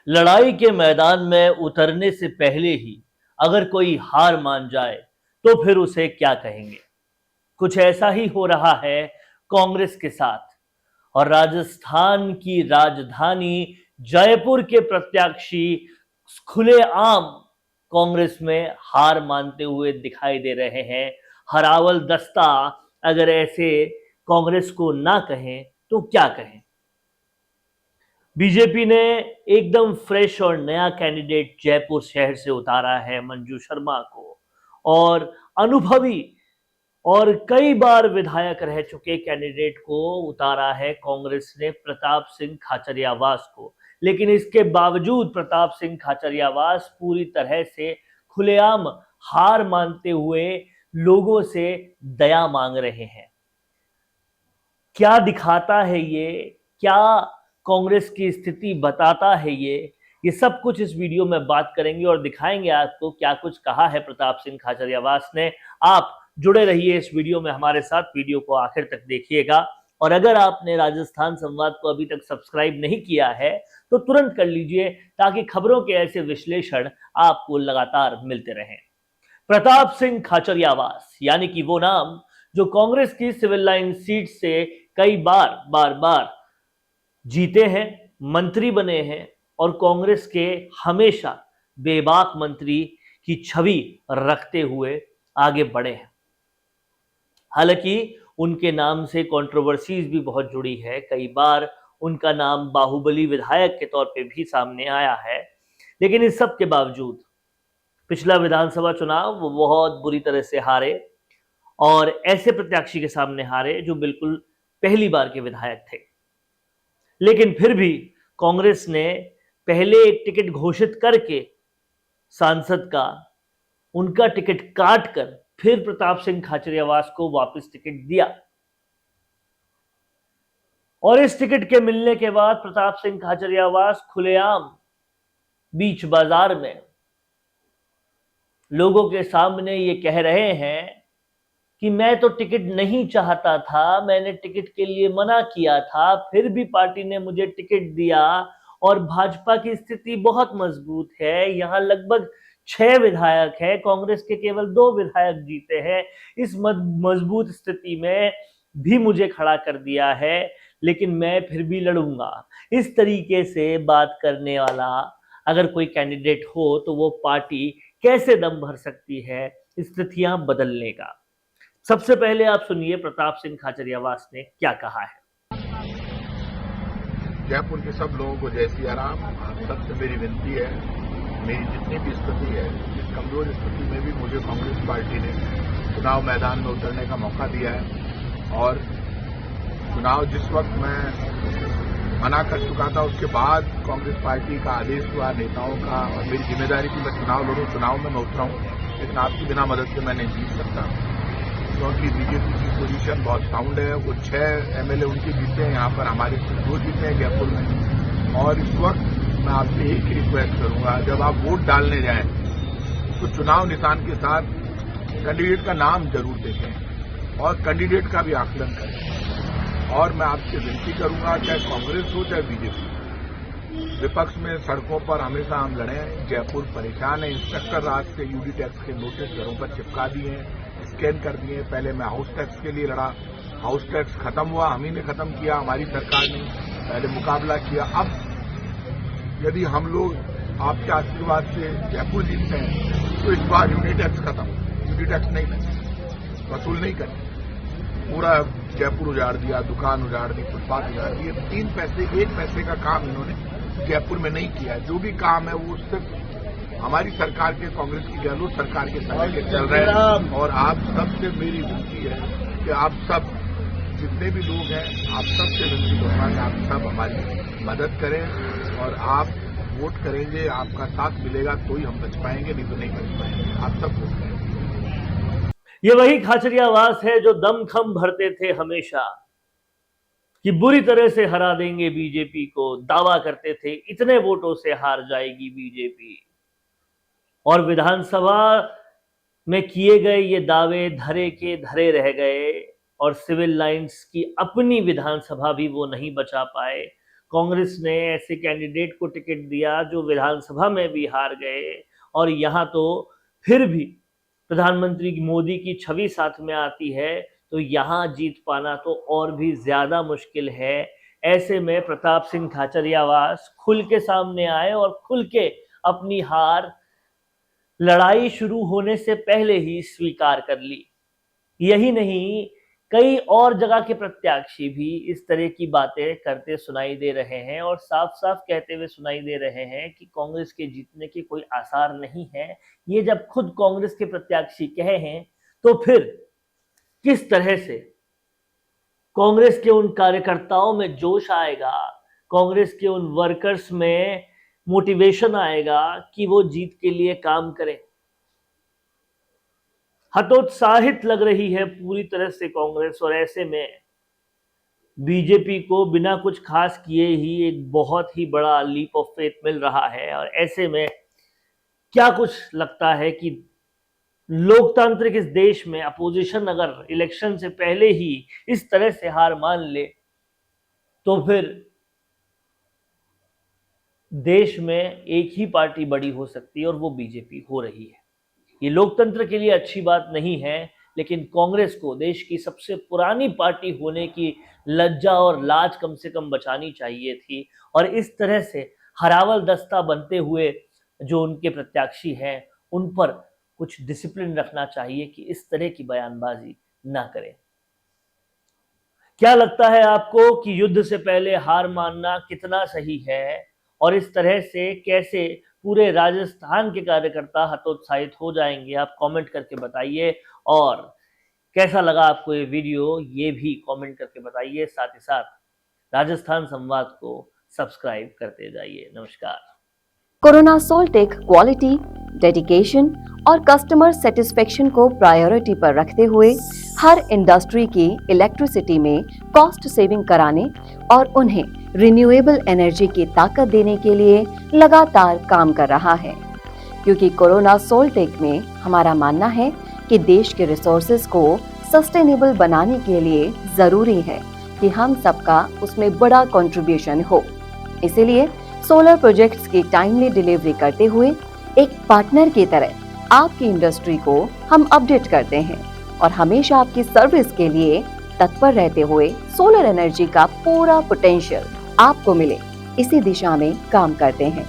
लड़ाई के मैदान में उतरने से पहले ही अगर कोई हार मान जाए तो फिर उसे क्या कहेंगे। कुछ ऐसा ही हो रहा है कांग्रेस के साथ। और राजस्थान की राजधानी जयपुर के प्रत्याशी खुलेआम कांग्रेस में हार मानते हुए दिखाई दे रहे हैं। हरावल दस्ता अगर ऐसे कांग्रेस को ना कहें तो क्या कहें। बीजेपी ने एकदम फ्रेश और नया कैंडिडेट जयपुर शहर से उतारा है, मंजू शर्मा को। और अनुभवी और कई बार विधायक रह चुके कैंडिडेट को उतारा है कांग्रेस ने, प्रताप सिंह खाचरियावास को। लेकिन इसके बावजूद प्रताप सिंह खाचरियावास पूरी तरह से खुलेआम हार मानते हुए लोगों से दया मांग रहे हैं। क्या दिखाता है ये, क्या कांग्रेस की स्थिति बताता है ये सब कुछ इस वीडियो में बात करेंगे और दिखाएंगे आपको क्या कुछ कहा है प्रताप सिंह खाचरियावास ने। आप जुड़े रहिए इस वीडियो में हमारे साथ, वीडियो को आखिर तक देखिएगा। और अगर आपने राजस्थान संवाद को अभी तक सब्सक्राइब नहीं किया है तो तुरंत कर लीजिए, ताकि खबरों के ऐसे विश्लेषण आपको लगातार मिलते रहें। प्रताप सिंह खाचरियावास यानी कि वो नाम जो कांग्रेस की सिविल लाइन सीट से कई बार जीते हैं, मंत्री बने हैं और कांग्रेस के हमेशा बेबाक मंत्री की छवि रखते हुए आगे बढ़े हैं। हालांकि उनके नाम से कंट्रोवर्सीज भी बहुत जुड़ी है, कई बार उनका नाम बाहुबली विधायक के तौर पे भी सामने आया है। लेकिन इस सब के बावजूद पिछला विधानसभा चुनाव वो बहुत बुरी तरह से हारे और ऐसे प्रत्याशी के सामने हारे जो बिल्कुल पहली बार के विधायक थे। लेकिन फिर भी कांग्रेस ने पहले एक टिकट घोषित करके सांसद का उनका टिकट काट कर फिर प्रताप सिंह खाचरियावास को वापस टिकट दिया। और इस टिकट के मिलने के बाद प्रताप सिंह खाचरियावास खुलेआम बीच बाजार में लोगों के सामने ये कह रहे हैं कि मैं तो टिकट नहीं चाहता था, मैंने टिकट के लिए मना किया था, फिर भी पार्टी ने मुझे टिकट दिया। और भाजपा की स्थिति बहुत मजबूत है, यहां लगभग 6 विधायक हैं, कांग्रेस के केवल 2 विधायक जीते हैं। इस मजबूत स्थिति में भी मुझे खड़ा कर दिया है, लेकिन मैं फिर भी लड़ूंगा। इस तरीके से बात करने वाला अगर कोई कैंडिडेट हो तो वो पार्टी कैसे दम भर सकती है स्थितियां बदलने का। सबसे पहले आप सुनिए प्रताप सिंह खाचरियावास ने क्या कहा है। जयपुर के सब लोगों को जय सिया राम। सबसे मेरी विनती है, मेरी जितनी भी स्थिति है, इस कमजोर स्थिति में भी मुझे कांग्रेस पार्टी ने चुनाव मैदान में उतरने का मौका दिया है। और चुनाव जिस वक्त मैं मना कर चुका था, उसके बाद कांग्रेस पार्टी का आदेश हुआ नेताओं का, और मेरी जिम्मेदारी थी मैं चुनाव लड़ूं, चुनाव में मैं उतरा हूं। लेकिन आपकी बिना मदद के मैं नहीं जीत सकता, क्योंकि बीजेपी की पोजीशन बहुत साउंड है। वो 6 एमएलए उनके जीते हैं, यहाँ पर हमारे 2 जीते हैं जयपुर में। और इस वक्त मैं आपसे एक ही रिक्वेस्ट करूंगा, जब आप वोट डालने जाएं तो चुनाव निशान के साथ कैंडिडेट का नाम जरूर देखें और कैंडिडेट का भी आकलन करें। और मैं आपसे विनती करूंगा, चाहे कांग्रेस हो चाहे बीजेपी, विपक्ष में सड़कों पर हमेशा हम लड़े हैं। जयपुर परेशान है। इंस्पेक्टर राज से यूडी टैक्स के नोटिस घरों पर चिपका दिए हैं, स्कैन कर दिए। पहले मैं हाउस टैक्स के लिए लड़ा, हाउस टैक्स खत्म हुआ, हम ही ने खत्म किया, हमारी सरकार ने पहले मुकाबला किया। अब यदि हम लोग आपके आशीर्वाद से जयपुर जीतते हैं तो इस बार यूडी टैक्स खत्म, यूडी टैक्स नहीं लगे, वसूल नहीं करें। पूरा जयपुर उजाड़ दिया, दुकान उजाड़ दी, फुटपाथ उजाड़ दिए। 3 पैसे 1 पैसे का काम इन्होंने जयपुर में नहीं किया। जो भी काम है वो सिर्फ हमारी सरकार के, कांग्रेस की गहलोत सरकार के समय के चल रहे हैं। और आप सबसे मेरी विनती है कि आप सब जितने भी लोग हैं, आप सबसे विनती करूंगा कि आप सब हमारी मदद करें और आप वोट करेंगे, आपका साथ मिलेगा तो ही हम बच पाएंगे, नहीं तो नहीं बच पाएंगे। आप सब वोट करेंगे। ये वही खाचरियावास है जो दमखम भरते थे हमेशा कि बुरी तरह से हरा देंगे बीजेपी को, दावा करते थे इतने वोटों से हार जाएगी बीजेपी। और विधानसभा में किए गए ये दावे धरे के धरे रह गए और सिविल लाइंस की अपनी विधानसभा भी वो नहीं बचा पाए। कांग्रेस ने ऐसे कैंडिडेट को टिकट दिया जो विधानसभा में भी हार गए, और यहाँ तो फिर भी प्रधानमंत्री मोदी की छवि साथ में आती है, तो यहाँ जीत पाना तो और भी ज्यादा मुश्किल है। ऐसे में प्रताप सिंह खाचरियावास खुल के सामने आए और खुल के अपनी हार लड़ाई शुरू होने से पहले ही स्वीकार कर ली। यही नहीं, कई और जगह के प्रत्याशी भी इस तरह की बातें करते सुनाई दे रहे हैं और साफ साफ कहते हुए सुनाई दे रहे हैं कि कांग्रेस के जीतने के कोई आसार नहीं है। ये जब खुद कांग्रेस के प्रत्याशी कहे हैं, तो फिर किस तरह से कांग्रेस के उन कार्यकर्ताओं में जोश आएगा, कांग्रेस के उन वर्कर्स में मोटिवेशन आएगा कि वो जीत के लिए काम करें। हतोत्साहित लग रही है पूरी तरह से कांग्रेस, और ऐसे में बीजेपी को बिना कुछ खास किए ही एक बहुत ही बड़ा लीप ऑफ फेथ मिल रहा है। और ऐसे में क्या कुछ लगता है कि लोकतांत्रिक इस देश में अपोजिशन अगर इलेक्शन से पहले ही इस तरह से हार मान ले, तो फिर देश में एक ही पार्टी बड़ी हो सकती है और वो बीजेपी हो रही है। ये लोकतंत्र के लिए अच्छी बात नहीं है, लेकिन कांग्रेस को देश की सबसे पुरानी पार्टी होने की लज्जा और लाज कम से कम बचानी चाहिए थी। और इस तरह से हरावल दस्ता बनते हुए जो उनके प्रत्याशी हैं, उन पर कुछ डिसिप्लिन रखना चाहिए कि इस तरह की बयानबाजी ना करें। क्या लगता है आपको कि युद्ध से पहले हार मानना कितना सही है, और इस तरह से कैसे पूरे राजस्थान के कार्यकर्ता हतोत्साहित हो जाएंगे? आप कमेंट करके बताइए, और कैसा लगा आपको ये वीडियो ये भी कमेंट करके बताइए। साथ ही साथ राजस्थान संवाद को सब्सक्राइब करते जाइए। नमस्कार। कोरोना सोल्टेक क्वालिटी, डेडिकेशन और कस्टमर सेटिस्फेक्शन को प्रायोरिटी पर रखते हुए हर इंडस्ट्री की इलेक्ट्रिसिटी में कॉस्ट सेविंग कराने और उन्हें रिन्यूएबल एनर्जी की ताकत देने के लिए लगातार काम कर रहा है। क्योंकि कोरोना सोल्टेक में हमारा मानना है कि देश के रिसोर्सेज को सस्टेनेबल बनाने के लिए जरूरी है कि हम सबका उसमें बड़ा कंट्रीब्यूशन हो। इसीलिए सोलर प्रोजेक्ट्स की टाइमली डिलीवरी करते हुए एक पार्टनर की तरह आपकी इंडस्ट्री को हम अपडेट करते हैं और हमेशा आपकी सर्विस के लिए तत्पर रहते हुए सोलर एनर्जी का पूरा पोटेंशियल आपको मिले, इसी दिशा में काम करते हैं।